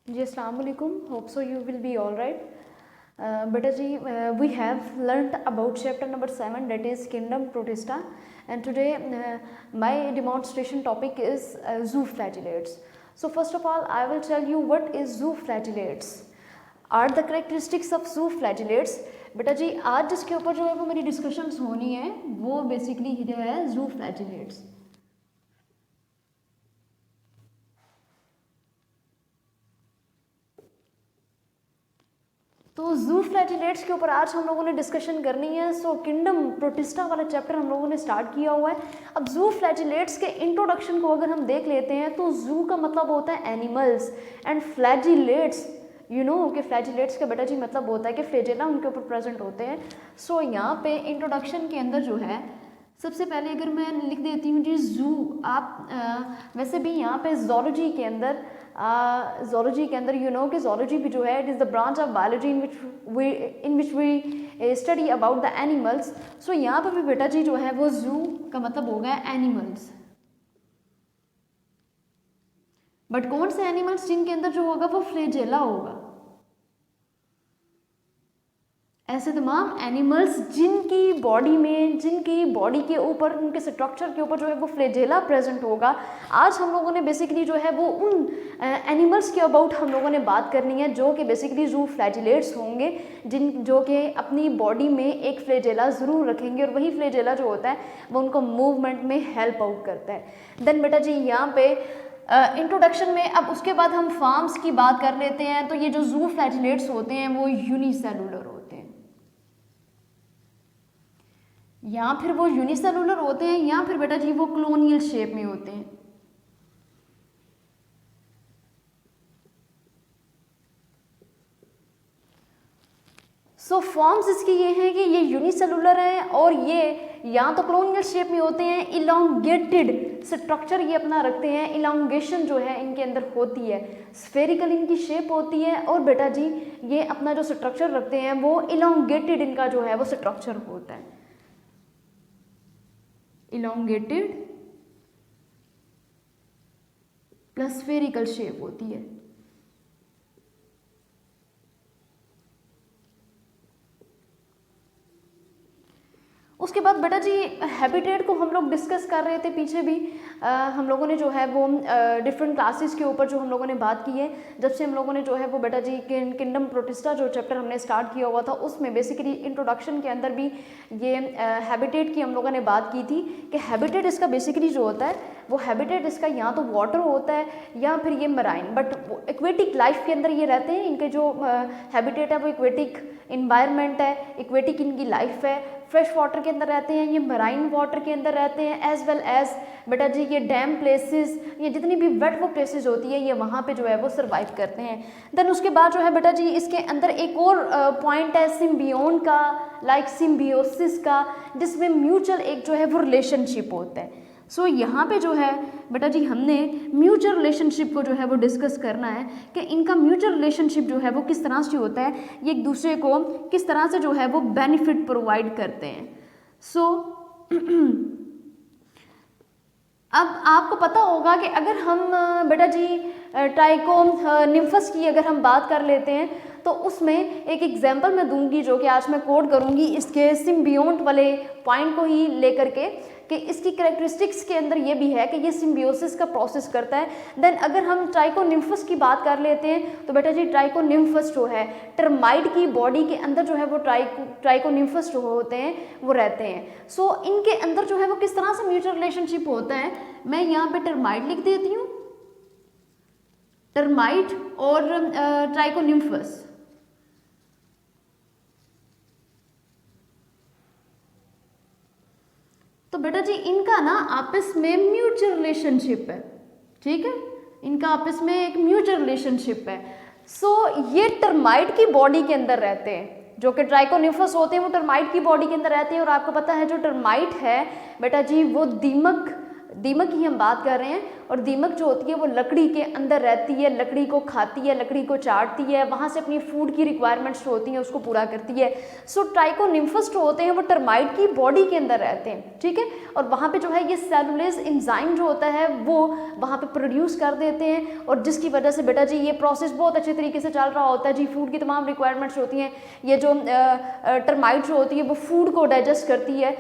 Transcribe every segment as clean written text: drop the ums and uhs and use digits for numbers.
जी अस्सलाम वालेकुम, hope so you will be all right. Beta ji, we have learnt about chapter number 7, that is Kingdom Protista, and today my demonstration topic is zooflagellates. So first of all, I will tell you what is zooflagellates, are the characteristics of zooflagellates. बेटा जी आज जिसके ऊपर जो है वो मेरी discussions होनी है वो बेसिकली जो है zooflagellates. तो ज़ूफ्लैजिलेट्स के ऊपर आज हम लोगों ने डिस्कशन करनी है. सो किंगडम प्रोटिस्टा वाला चैप्टर हम लोगों ने स्टार्ट किया हुआ है. अब ज़ूफ्लैजिलेट्स के इंट्रोडक्शन को अगर हम देख लेते हैं तो ज़ू का मतलब होता है animals and flagellates, you know कि फ्लैजिलेट्स का बेटा जी मतलब होता है कि फ्लैजेला उनके ऊपर प्रेजेंट होते हैं. सो यहाँ पे इंट्रोडक्शन के अंदर जो है सबसे पहले अगर मैं लिख देती हूँ जी ज़ू. आप वैसे भी यहाँ पे ज़ूलॉजी के अंदर यू नो कि ज़ूलॉजी भी जो है it is the branch of biology in which we study about the animals. So यहाँ पे भी बेटा जी जो है वो ज़ू का मतलब हो गया एनिमल्स. बट कौन से एनिमल्स जिनके अंदर जो होगा वो फ्लैजेला होगा. ऐसे तमाम एनिमल्स जिनकी बॉडी के ऊपर उनके स्ट्रक्चर के ऊपर जो है वो फ्लैजेला प्रेजेंट होगा. आज हम लोगों ने बेसिकली जो है वो उन एनिमल्स के अबाउट हम लोगों ने बात करनी है जो कि बेसिकली ज़ूफ्लैजिलेट्स होंगे, जो कि अपनी बॉडी में एक फ्लैजेला ज़रूर रखेंगे और वही फ्लैजेला जो होता है वो उनको मूवमेंट में हेल्प आउट करता है. देन बेटा जी यहाँ पे इंट्रोडक्शन में अब उसके बाद हम फॉर्म्स की बात कर लेते हैं. तो ये जो ज़ूफ्लैजिलेट्स होते हैं वो यूनिसेलुलर होते हैं, या फिर वो यूनिसेलुलर होते हैं, या फिर बेटा जी वो कॉलोनियल शेप में होते हैं. सो फॉर्म्स इसकी ये हैं कि ये यूनिसेलुलर हैं और ये या तो कॉलोनियल शेप में होते हैं, इलोंगेटेड स्ट्रक्चर ये अपना रखते हैं, इलोंगेशन जो है इनके अंदर होती है, स्फेरिकल इनकी शेप होती है और बेटा जी ये अपना जो स्ट्रक्चर रखते हैं वो इलोंगेटेड इनका जो है वो स्ट्रक्चर होता है, इलोंगेटेड प्लस स्फेरिकल शेप होती है. उसके बाद बेटा जी हैबिटेट को हम लोग डिस्कस कर रहे थे पीछे भी. हम लोगों ने जो है वो डिफरेंट क्लासेस के ऊपर जो हम लोगों ने बात की है, जब से हम लोगों ने जो है वो बेटा जी किंगडम प्रोटिस्टा जो चैप्टर हमने स्टार्ट किया हुआ था उसमें बेसिकली इंट्रोडक्शन के अंदर भी ये हैबिटेट की हम लोगों ने बात की थी कि हैबिटेट इसका बेसिकली जो होता है वो हैबिटेट इसका या तो वाटर होता है या फिर ये मराइन, बट एक्वेटिक लाइफ के अंदर ये रहते हैं. इनके जो हैबिटेट है वो एक्वेटिक इन्वायरमेंट है, एक्वेटिक इनकी लाइफ है, फ्रेश वाटर के अंदर रहते हैं, ये मराइन वाटर के अंदर रहते हैं, एज वेल एज बेटा जी ये डैम प्लेसेस, ये जितनी भी वेट वो प्लेसेस होती है ये वहाँ पे जो है वो सर्वाइव करते हैं. देन उसके बाद जो है बेटा जी इसके अंदर एक और पॉइंट है सिम्बियोन का, लाइक सिम्बियोसिस का, जिसमें म्यूचुअल एक जो है वो रिलेशनशिप होता है. सो यहाँ पे जो है बेटा जी हमने म्यूचुअल रिलेशनशिप को जो है वो डिस्कस करना है कि इनका म्यूचुअल रिलेशनशिप जो है वो किस तरह से होता है, ये एक दूसरे को किस तरह से जो है वो बेनिफिट प्रोवाइड करते हैं. सो अब आपको पता होगा कि अगर हम बेटा जी ट्राइकोनिम्फस की अगर हम बात कर लेते हैं तो उसमें एक एग्जांपल मैं दूंगी जो कि आज मैं कोड करूंगी इसके सिम्बियोंट वाले पॉइंट को ही लेकर के कि इसकी कैरेक्टरिस्टिक्स के अंदर ये भी है कि ये सिम्बियोसिस का प्रोसेस करता है. देन अगर हम ट्राइकोनिम्फस की बात कर लेते हैं तो बेटा जी ट्राइकोनिम्फस जो है टर्माइट की बॉडी के अंदर जो है वो ट्राइकोनिम्फस जो होते हैं वो रहते हैं. सो इनके अंदर जो है वो किस तरह से म्यूचुअल रिलेशनशिप होता है, मैं यहाँ पे टर्माइट लिख देती हूँ, टर्माइट और ट्राइकोनिम्फस. तो बेटा जी इनका ना आपस में म्यूचुअल रिलेशनशिप है, ठीक है, इनका आपस में एक म्यूचुअल रिलेशनशिप है. सो ये टर्माइट की बॉडी के अंदर रहते हैं, जो कि ट्राइकोनिम्फस होते हैं वो टर्माइट की बॉडी के अंदर रहते हैं. और आपको पता है जो टर्माइट है बेटा जी वो दीमक दीमक की हम बात कर रहे हैं, और दीमक जो होती है वो लकड़ी के अंदर रहती है, लकड़ी को खाती है, लकड़ी को चाटती है, वहाँ से अपनी फूड की रिक्वायरमेंट्स जो होती हैं उसको पूरा करती है। सो ट्राइकोनिम्फस जो होते हैं वो टर्माइट की बॉडी के अंदर रहते हैं, ठीक है, और वहाँ पे जो है ये सेलुलोज एंजाइम जो होता है वो वहाँ पे प्रोड्यूस कर देते हैं, और जिसकी वजह से बेटा जी ये प्रोसेस बहुत अच्छे तरीके से चल रहा होता है जी। फूड की तमाम रिक्वायरमेंट्स होती हैं, ये जो टर्माइट जो होती है वो फूड को डाइजेस्ट करती है,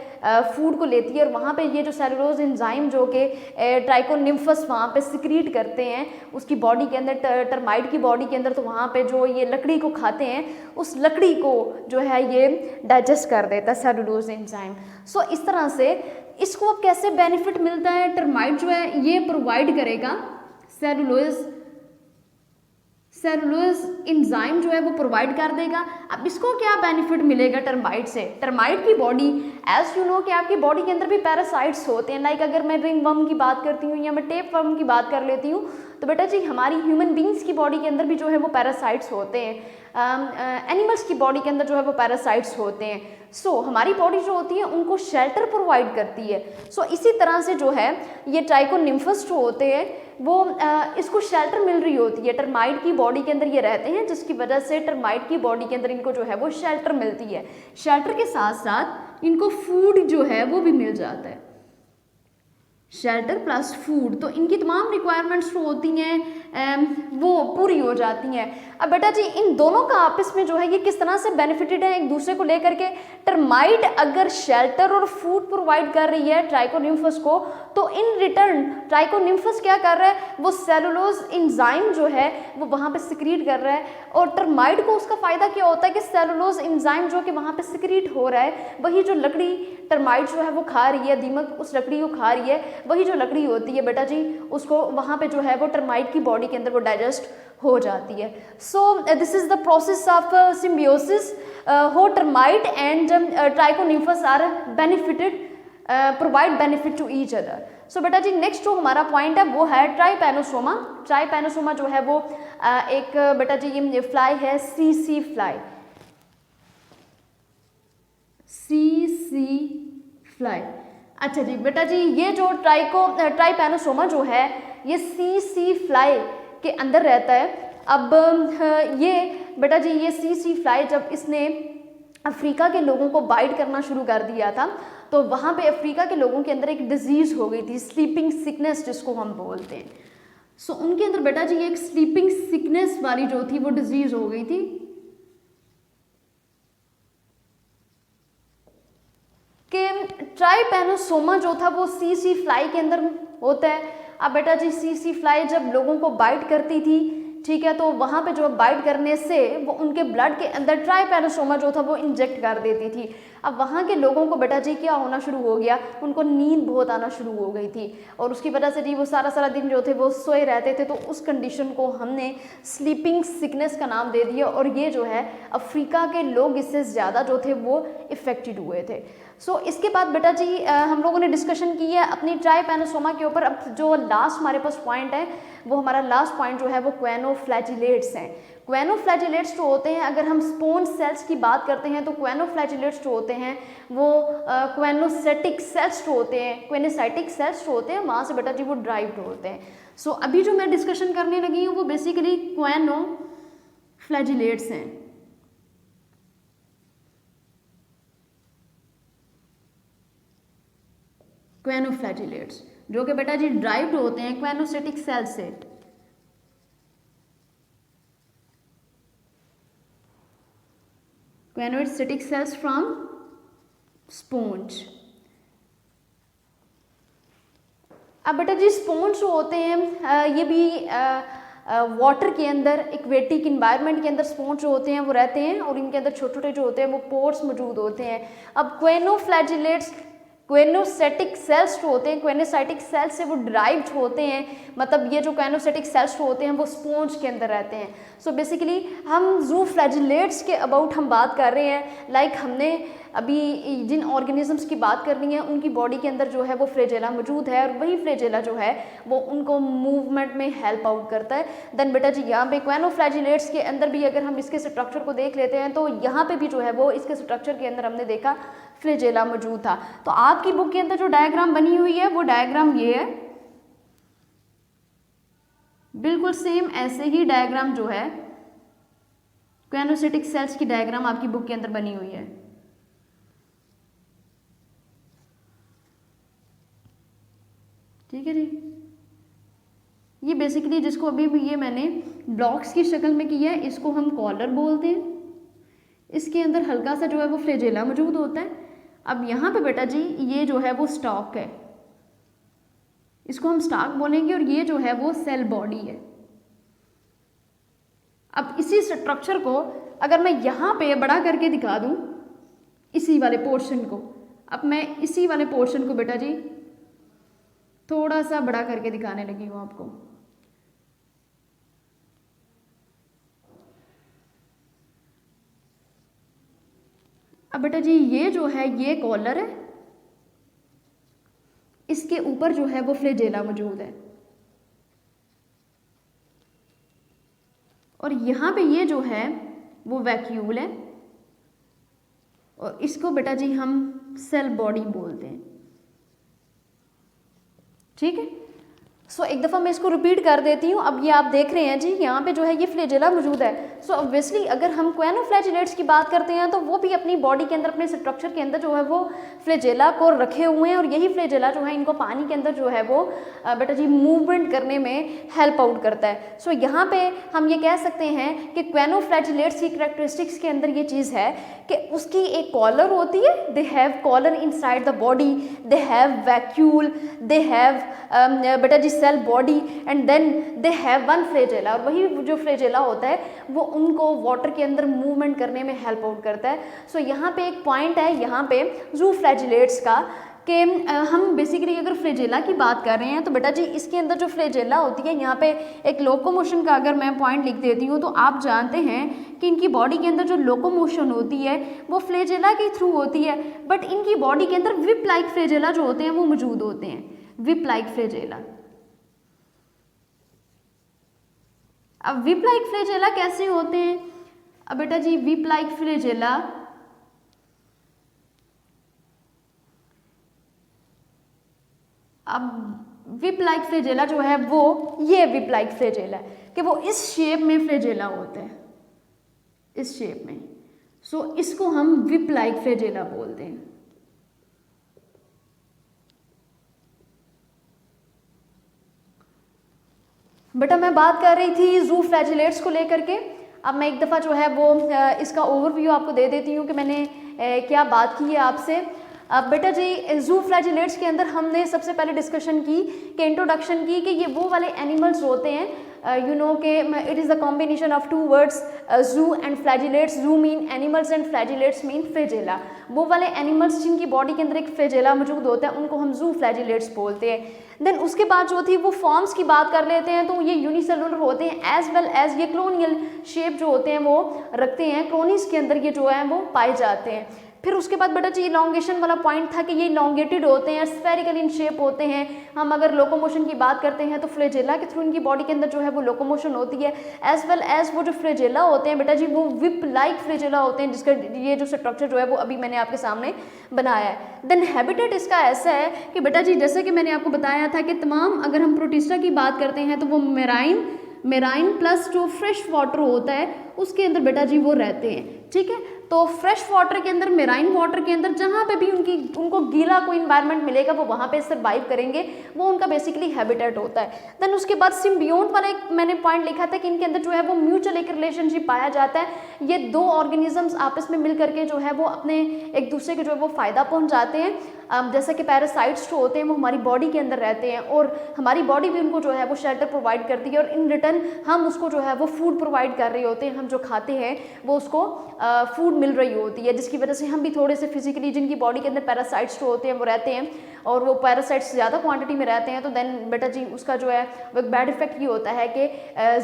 फूड को लेती है, और वहाँ पे ये जो सेलुलोज एंजाइम जो कि ट्राइकोनिम्फस वहाँ पे सिक्रीट करते हैं उसकी बॉडी के अंदर, टर्माइट की बॉडी के अंदर, तो वहाँ पे जो ये लकड़ी को खाते हैं उस लकड़ी को जो है ये डाइजेस्ट कर देता है सेलुलोज एंजाइम। सो इस तरह से इसको अब कैसे बेनिफिट मिलता है, टर्माइट जो है ये प्रोवाइड करेगा सेलुलोज एंजाइम जो है वो प्रोवाइड कर देगा। अब इसको क्या बेनिफिट मिलेगा टर्माइट से, टर्माइट की बॉडी एज यू नो कि आपकी बॉडी के अंदर भी पैरासाइट्स होते हैं, लाइक अगर मैं रिंग वर्म की बात करती हूँ या मैं टेप वर्म की बात कर लेती हूँ, तो बेटा जी हमारी ह्यूमन बींग्स की बॉडी के अंदर भी जो है वो पैरासाइट्स होते हैं, एनिमल्स की बॉडी के अंदर जो है वो पैरासाइट्स होते हैं। सो हमारी बॉडी जो होती है उनको शेल्टर प्रोवाइड करती है। सो इसी तरह से जो है ये ट्राइकोनिम्फस जो होते हैं वो इसको शेल्टर मिल रही होती है, टर्माइट की बॉडी के अंदर ये रहते हैं, जिसकी वजह से टर्माइट की बॉडी के अंदर इनको जो है वो शेल्टर मिलती है। शेल्टर के साथ साथ इनको फूड जो है वो भी मिल जाता है, शेल्टर प्लस फूड, तो इनकी तमाम रिक्वायरमेंट्स जो होती हैं वो पूरी हो जाती हैं। अब बेटा जी इन दोनों का आपस में जो है ये किस तरह से बेनिफिटेड है एक दूसरे को लेकर के, टर्माइट अगर शेल्टर और फूड प्रोवाइड कर रही है ट्राइकोनिम्फस को, तो इन रिटर्न ट्राइकोनिम्फस क्या कर रहा है, वो सेलुलोज एंजाइम जो है वो वहाँ पे सिक्रीट कर रहा है, और टर्माइट को उसका फ़ायदा क्या होता है कि सेलुलोज एंजाइम जो कि वहाँ पे सिक्रीट हो रहा है, वही जो लकड़ी टर्माइट जो है वो खा रही है, दीमक उस लकड़ी को खा रही है, वही जो लकड़ी होती है बेटा जी उसको वहाँ पे जो है वो टर्माइट की बॉडी के अंदर वो डाइजेस्ट हो जाती है। So this is the process of symbiosis, हो termite and trichonymphas are benefited, provide benefit to each other. So बेटा जी नेक्स्ट जो हमारा पॉइंट है वो है ट्राइपैनोसोमा। ट्राइपैनोसोमा जो है वो एक बेटा जी ये फ्लाई है, सीसी फ्लाई, सीसी फ्लाई। अच्छा जी बेटा जी ये जो ट्राइपैनोसोमा जो है ये सीसी फ्लाई के अंदर रहता है। अब ये बेटा जी ये सीसी फ्लाई जब इसने अफ्रीका के लोगों को बाइट करना शुरू कर दिया था, तो वहाँ पे अफ्रीका के लोगों के अंदर एक डिजीज़ हो गई थी, स्लीपिंग सिकनेस जिसको हम बोलते हैं। सो उनके अंदर बेटा जी एक स्लीपिंग सिकनेस वाली जो थी वो डिजीज़ हो गई थी कि ट्राइपैनोसोमा जो था वो सीसी फ्लाई के अंदर होता है। अब बेटा जी सीसी फ्लाई जब लोगों को बाइट करती थी, ठीक है, तो वहाँ पे जो बाइट करने से वो उनके ब्लड के अंदर ट्राइपैनोसोमा जो था वो इंजेक्ट कर देती थी। अब वहाँ के लोगों को बेटा जी क्या होना शुरू हो गया, उनको नींद बहुत आना शुरू हो गई थी, और उसकी वजह से जी वो सारा दिन जो थे वो सोए रहते थे, तो उस कंडीशन को हमने स्लीपिंग सिकनेस का नाम दे दिया, और ये जो है अफ्रीका के लोग इससे ज़्यादा जो थे वो इफ़ेक्टेड हुए थे। सो इसके बाद बेटा जी हम लोगों ने डिस्कशन की है अपनी ट्राइपैनोसोमा के ऊपर। अब जो लास्ट हमारे पास पॉइंट है वो हमारा लास्ट पॉइंट जो है वो क्वेनोफ्लैजिलेट्स हैं। क्वेनोफ्लैजिलेट्स जो होते हैं, अगर हम स्पोन्ज सेल्स की बात करते हैं तो क्वेनोफ्लैजिलेट्स जो होते हैं वो क्वेनोसाइटिक सेल्स जो होते हैं, क्वेनोसाइटिक सेल्स जो होते हैं वहाँ से बेटा जी वो ड्राइव्ड होते हैं। सो अभी जो मैं डिस्कशन करने लगी हूँ वो बेसिकली क्वेनोफ्लैजिलेट्स हैं। क्वेनोफ्लैजिलेट्स जो कि बेटा जी ड्राइव्ड होते हैं क्वेनोसाइटिक सेल से। क्वेनोसाइटिक सेल्स फ्रॉम स्पोंज। अब बेटा जी स्पोंज जो होते हैं ये भी वाटर के अंदर एक्वेटिक इन्वायरमेंट के अंदर स्पोंज जो होते हैं वो रहते हैं, और इनके अंदर छोटे छोटे जो होते हैं वो पोर्स मौजूद होते हैं। अब क्वेनोफ्लैजिलेट्स क्वेनोसाइटिक सेल्स जो होते हैं, क्वेनोसाइटिक सेल्स से वो ड्राइव्ड होते हैं, मतलब ये जो क्वेनोसाइटिक सेल्स जो होते हैं वो स्पोंज के अंदर रहते हैं। सो बेसिकली हम ज़ूफ्लैजिलेट्स के अबाउट हम बात कर रहे हैं, लाइक हमने अभी जिन ऑर्गेनिजम्स की बात करनी है उनकी बॉडी के अंदर जो है वो फ्लैजेला मौजूद है, और वही फ्लैजेला जो है वो उनको मूवमेंट में हेल्प आउट करता है। देन बेटा जी यहाँ पे क्वेनोफ्लैजिलेट्स के अंदर भी अगर हम इसके स्ट्रक्चर को देख लेते हैं तो यहाँ पे भी जो है वो इसके स्ट्रक्चर के अंदर हमने देखा फ्लैजेला मौजूद था। तो आपकी बुक के अंदर जो डायग्राम बनी हुई है वो डायग्राम ये है, बिल्कुल सेम ऐसे ही डायग्राम जो है क्वेनोसिटिक सेल्स की डायग्राम आपकी बुक के अंदर बनी हुई है। ठीक है जी, ये बेसिकली जिसको अभी भी ये मैंने ब्लॉक्स की शक्ल में किया है इसको हम कॉलर बोलते हैं। इसके अंदर हल्का सा जो है वो फ्लैजेला मौजूद होता है। अब यहाँ पे बेटा जी ये जो है वो स्टॉक है, इसको हम स्टॉक बोलेंगे, और ये जो है वो सेल बॉडी है। अब इसी स्ट्रक्चर को अगर मैं यहाँ पे बड़ा करके दिखा दूँ इसी वाले पोर्शन को, अब मैं इसी वाले पोर्शन को बेटा जी थोड़ा सा बड़ा करके दिखाने लगी हूँ आपको। अब बेटा जी ये जो है ये कॉलर है, इसके ऊपर जो है वो फ्लैजेला मौजूद है, और यहाँ पे ये जो है वो वैक्यूल है, और इसको बेटा जी हम सेल बॉडी बोलते हैं। ठीक है, सो एक दफ़ा मैं इसको रिपीट कर देती हूँ। अब ये आप देख रहे हैं जी यहाँ पे जो है ये फ्लैजेला मौजूद है। सो ऑब्वियसली अगर हम क्वेनोफ्लैजिलेट्स की बात करते हैं तो वो भी अपनी बॉडी के अंदर, अपने स्ट्रक्चर के अंदर जो है वो फ्लैजेला को रखे हुए हैं, और यही फ्लैजेला जो है इनको पानी के अंदर जो है वो बेटा जी मूवमेंट करने में हेल्प आउट करता है। सो यहाँ पे हम ये कह सकते हैं कि क्वेनोफ्लैजिलेट्स की कैरेक्टरिस्टिक्स के अंदर ये चीज़ है कि उसकी एक कॉलर होती है, they have collar inside the body, they have vacuole, they have बेटा जी cell body, and then they have one flagella, और वही जो फ्लैजेला होता है वो उनको वाटर के अंदर मूवमेंट करने में हेल्प आउट करता है। सो यहाँ पे एक पॉइंट है यहाँ पे ज़ूफ्लैजिलेट्स का कि हम बेसिकली अगर फ्लैजेला की बात कर रहे हैं तो बेटा जी इसके अंदर जो फ्लैजेला होती है, यहाँ पे एक लोकोमोशन का अगर मैं पॉइंट लिख देती हूँ तो आप जानते हैं कि इनकी बॉडी के अंदर जो लोकोमोशन होती है वो फ्लैजेला के थ्रू होती है, बट इनकी बॉडी के अंदर विप लाइक फ्लैजेला जो होते हैं वो मौजूद होते हैं, विप लाइक फ्लैजेला। अब विप लाइक फ्लैजेला कैसे होते हैं? अब बेटा जी विप लाइक फ्लैजेला अब विप लाइक फ्लैजेला जो है वो ये विप लाइक फ्लैजेला है कि वो इस शेप में फ्लैजेला होते हैं, इस शेप में। सो इसको हम विप लाइक फ्लैजेला बोलते हैं। बेटा मैं बात कर रही थी ज़ूफ्लैजिलेट्स को लेकर के। अब मैं एक दफ़ा जो है वो इसका ओवरव्यू आपको दे देती हूँ कि मैंने क्या बात की है आपसे। अब बेटा जी ज़ूफ्लैजिलेट्स के अंदर हमने सबसे पहले डिस्कशन की कि इंट्रोडक्शन की कि ये वो वाले एनिमल्स होते हैं, यू नो के it is the combination of two words zoo and flagellates. Zoo mean animals and flagellates mean flagella. वो वाले एनिमल्स जिनकी बॉडी के अंदर एक फ्लैजेला मौजूद होता है उनको हम ज़ूफ्लैजिलेट्स बोलते हैं। देन उसके बाद जो थी वो फॉर्म्स की बात कर लेते हैं, तो ये यूनिसेलुलर होते हैं एज वेल एज ये क्लोनियल शेप जो होते हैं वो रखते हैं, क्रोनीज के अंदर ये जो है वो पाए जाते हैं। फिर उसके बाद बेटा जी इलॉन्गेशन वाला पॉइंट था कि ये इलॉन्गेटेड होते हैं, स्फेरिकल इन शेप होते हैं। हम अगर लोकोमोशन की बात करते हैं तो फ्लैजेला के थ्रू इनकी बॉडी के अंदर जो है वो लोकोमोशन होती है, एज वेल एज वो जो फ्लैजेला होते हैं बेटा जी वो विप लाइक फ्लैजेला होते हैं, जिसका ये जो स्ट्रक्चर जो है वो अभी मैंने आपके सामने बनाया है। देन हैबिटेट इसका ऐसा है कि बेटा जी जैसे कि मैंने आपको बताया था कि तमाम अगर हम प्रोटिस्टा की बात करते हैं तो वो मेराइन प्लस जो फ्रेश वाटर होता है उसके अंदर बेटा जी वो रहते हैं। ठीक है, तो फ्रेश वाटर के अंदर, मेराइन वाटर के अंदर जहाँ पे भी उनको गीला कोई इन्वायरमेंट मिलेगा वो वहाँ पे सर्वाइव करेंगे, वो उनका बेसिकली हैबिटेट होता है। देन उसके बाद सिम्बियोट वाला एक मैंने पॉइंट लिखा था कि इनके अंदर जो है वो म्यूचुअल एक रिलेशनशिप पाया जाता है। ये दो ऑर्गेनिजम्स आपस में मिल करके जो है वो अपने एक दूसरे के जो है वो फ़ायदा पहुँचाते हैं। जैसे कि पैरासाइट्स जो होते हैं वो हमारी बॉडी के अंदर रहते हैं और हमारी बॉडी भी उनको जो है वो शेल्टर प्रोवाइड करती है, और इन रिटर्न हम उसको जो है वो फूड प्रोवाइड कर रहे होते हैं। हम जो खाते हैं वो उसको फूड मिल रही होती है, जिसकी वजह से हम भी थोड़े से फिजिकली, जिनकी बॉडी के अंदर पैरासाइट्स जो होते हैं वो रहते हैं और वो पैरासाइट्स ज़्यादा क्वांटिटी में रहते हैं, तो देन बेटा जी उसका जो है वो एक बैड इफेक्ट ये होता है कि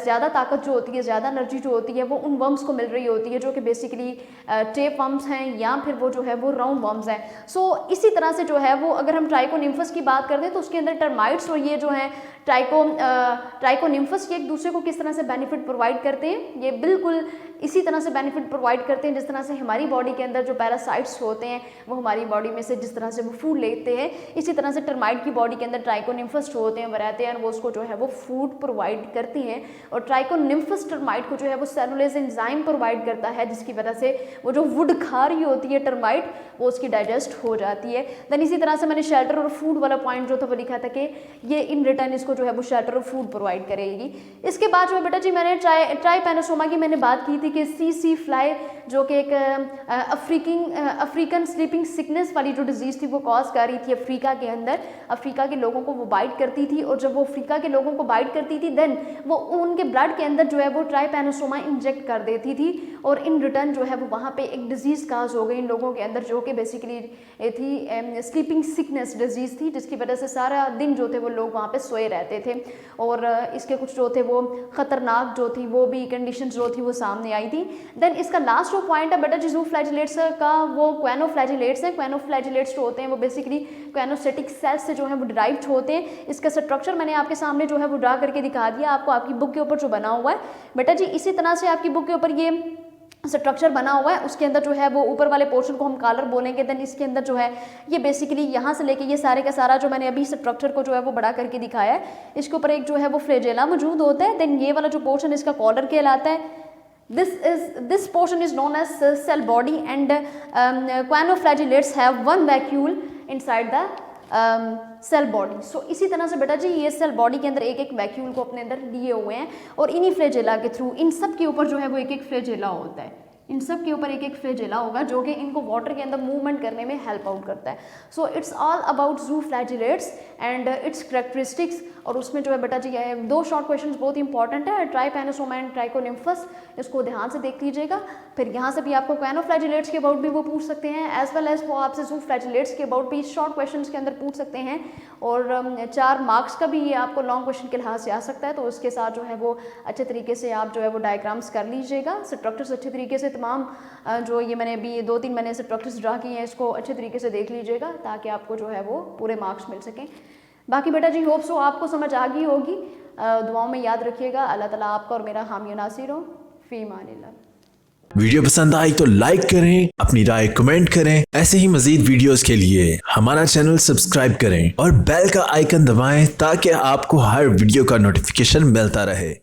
ज़्यादा ताकत जो होती है, ज़्यादा एनर्जी जो होती है वो उन वर्म्स को मिल रही होती है जो कि बेसिकली टेप वर्म्स हैं या फिर वो जो है वो राउंड वर्म्स हैं। सो इसी तरह से जो है वो अगर हम ट्राइकोनिम्फस की बात करते हैं तो उसके अंदर टर्माइट्स और ये जो हैं ट्राइकोनिम्फस ये एक दूसरे को किस तरह से बेनिफिट प्रोवाइड करते हैं, ये बिल्कुल इसी तरह से बेनिफिट प्रोवाइड करते हैं जिस तरह से हमारी बॉडी के अंदर जो पैरासाइट्स होते हैं वो हमारी बॉडी में से जिस तरह से वो फूड लेते हैं, इसी तरह से टर्माइट की बॉडी के अंदर ट्राइकोनिम्फस जो होते हैं वो रहते हैं और वो उसको जो है वो फूड प्रोवाइड करती हैं। और ट्राइकोनिम्फस टर्माइट को जो है वो सेलुलोज एंजाइम प्रोवाइड करता है, जिसकी वजह से वो जो वुड खा रही होती है टर्माइट वो उसकी डाइजेस्ट हो जाती है। देन इसी तरह से मैंने शेल्टर और फूड वाला पॉइंट जो था वो लिखा था कि ये इन रिटर्न इसको जो है वो शेल्टर और फूड प्रोवाइड करेगी। इसके बाद जो है बेटा जी मैंने ट्राइपैनोसोमा की मैंने बात की थी कि सी फ्लाई जो कि एक अफ्रीकन स्लीपिंग सिकनेस वाली जो डिजीज़ थी वो कॉज कर रही थी अफ्रीका के अंदर। अफ्रीका के लोगों को वो बाइट करती थी और जब वो अफ्रीका के लोगों को बाइट करती थी देन वो उनके ब्लड के अंदर जो है वो ट्राइपैनोसोमा इंजेक्ट कर देती थी और इन रिटर्न जो है वो वहाँ पे एक डिजीज़ काज हो गई इन लोगों के अंदर, जो कि बेसिकली थी स्लीपिंग सिकनेस डिजीज़ थी, जिसकी वजह से सारा दिन जो थे वो लोग वहाँ पे सोए रहते थे। और इसके कुछ जो थे वो ख़तरनाक जो थी वो भी कंडीशन जो थी वो सामने आई थी। देन इसका लास्ट जो पॉइंट है बेटा जी ज़ूफ्लैजिलेट्स का, वो क्वेनोफ्लैजिलेट्स हैं। क्वेनोफ्लैजिलेट्स जो होते हैं वो बेसिकली क्वेनोसिटिक सेल्स से जो है वो डिराइव्ड होते हैं। इसका स्ट्रक्चर मैंने आपके सामने जो है वो ड्रा करके दिखा दिया आपको आपकी बुक के ऊपर जो बना हुआ है बेटा जी। इसी तरह से आपकी बुक के ऊपर ये स्ट्रक्चर बना हुआ है, उसके अंदर जो है वो ऊपर वाले पोर्शन को हम कॉलर बोलेंगे। देन इसके अंदर जो है ये बेसिकली यहाँ से लेके ये सारे का सारा जो मैंने अभी स्ट्रक्चर को जो है वो बड़ा करके दिखाया है, इसके ऊपर एक जो है वो फ्लैजेला मौजूद होता है। देन ये वाला जो पोर्शन इसका कॉलर कहलाता है। This portion is known as cell body and choanoflagellates have one vacuole inside the cell body. So इसी तरह से बेटा जी ये सेल बॉडी के अंदर एक एक वैक्यूल को अपने अंदर लिए हुए हैं और इन्हीं फ्लैजेला के थ्रू इन सब के ऊपर जो है वो एक एक फ्लैजेला होता है। इन सब के ऊपर एक एक फ्लैजेला होगा जो कि इनको वाटर के अंदर मूवमेंट करने में हेल्प आउट करता है। So it's all about zooflagellates and its characteristics. और उसमें जो है बेटा जी दो शॉर्ट क्वेश्चंस बहुत इंपॉर्टेंट है, ट्राइपैनोसोमा एंड ट्राइकोनिम्फस, इसको ध्यान से देख लीजिएगा। फिर यहाँ से भी आपको क्वेनोफ्लैजिलेट्स के अबाउट भी वो पूछ सकते हैं, एज वेल एज वो आपसे ज़ूफ्लैजिलेट्स के अबाउट भी शॉर्ट क्वेश्चंस के अंदर पूछ सकते हैं। और 4 मार्क्स का भी ये आपको लॉन्ग क्वेश्चन के लिहाज से आ सकता है, तो उसके साथ जो है वो अच्छे तरीके से आप जो है वो डायग्राम्स कर लीजिएगा, स्ट्रक्चर्स अच्छे तरीके से तमाम जो ये मैंने अभी 2-3 मैंने स्ट्रक्चर्स ड्रा किए हैं इसको अच्छे तरीके से देख लीजिएगा ताकि आपको जो है वो पूरे मार्क्स मिल सकें। बाकी बेटा जी होप सो आपको समझ आ गई होगी। दुआओं में याद रखिएगा। अल्लाह ताला आपका और मेरा हामी नासिर हो। फी अमानिल्लाह। वीडियो पसंद आई तो लाइक करें, अपनी राय कमेंट करें। ऐसे ही मजीद वीडियोस के लिए हमारा चैनल सब्सक्राइब करें और बेल का आइकन दबाएं ताकि आपको हर वीडियो का नोटिफिकेशन मिलता रहे।